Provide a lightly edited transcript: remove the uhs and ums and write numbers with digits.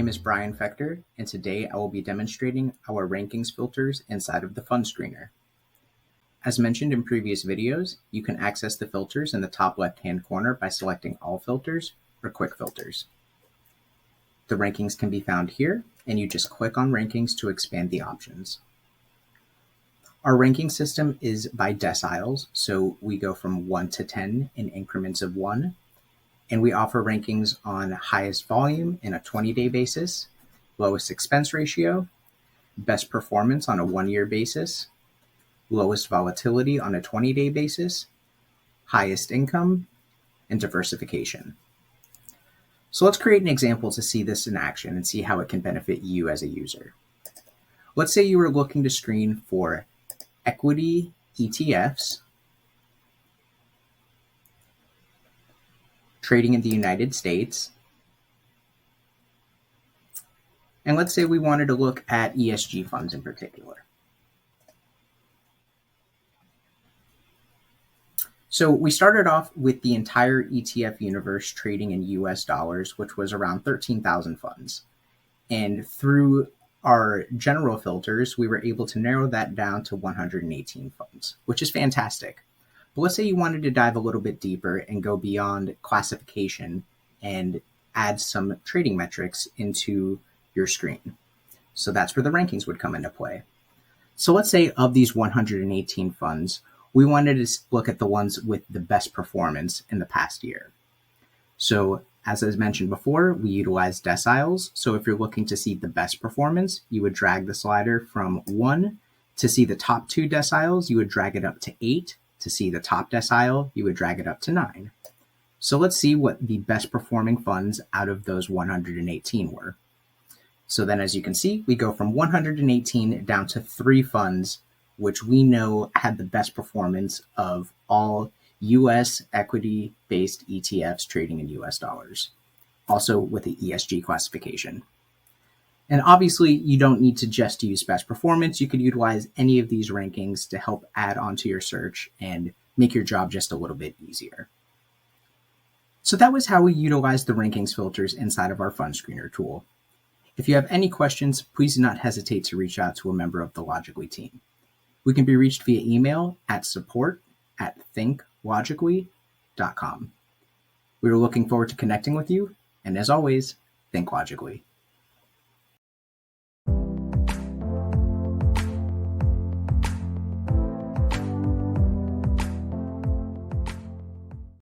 name is Brian Fechter, and today I will be demonstrating our rankings filters inside of the Fund Screener. As mentioned in previous videos, you can access the filters in the top left-hand corner by selecting All Filters or Quick Filters. The rankings can be found here, and you just click on Rankings to expand the options. Our ranking system is by deciles, so we go from 1 to 10 in increments of 1. And we offer rankings on highest volume in a 20-day basis, lowest expense ratio, best performance on a 1-year basis, lowest volatility on a 20-day basis, highest income, and diversification. So let's create an example to see this in action and see how it can benefit you as a user. Let's say you were looking to screen for equity ETFs trading in the United States. And let's say we wanted to look at ESG funds in particular. So we started off with the entire ETF universe trading in US dollars, which was around 13,000 funds. And through our general filters, we were able to narrow that down to 118 funds, which is fantastic. But let's say you wanted to dive a little bit deeper and go beyond classification and add some trading metrics into your screen. So that's where the rankings would come into play. So let's say of these 118 funds, we wanted to look at the ones with the best performance in the past year. So as I mentioned before, we utilize deciles. So if you're looking to see the best performance, you would drag the slider from 1. To see the top 2 deciles, you would drag it up to 8. To see the top decile, you would drag it up to 9. So let's see what the best performing funds out of those 118 were. So then as you can see, we go from 118 down to 3 funds, which we know had the best performance of all US equity-based ETFs trading in US dollars, also with the ESG classification. And obviously, you don't need to just use best performance. You could utilize any of these rankings to help add onto your search and make your job just a little bit easier. So that was how we utilized the rankings filters inside of our Fund Screener tool. If you have any questions, please do not hesitate to reach out to a member of the Logically team. We can be reached via email at support@thinklogically.com. We are looking forward to connecting with you, and as always, think logically.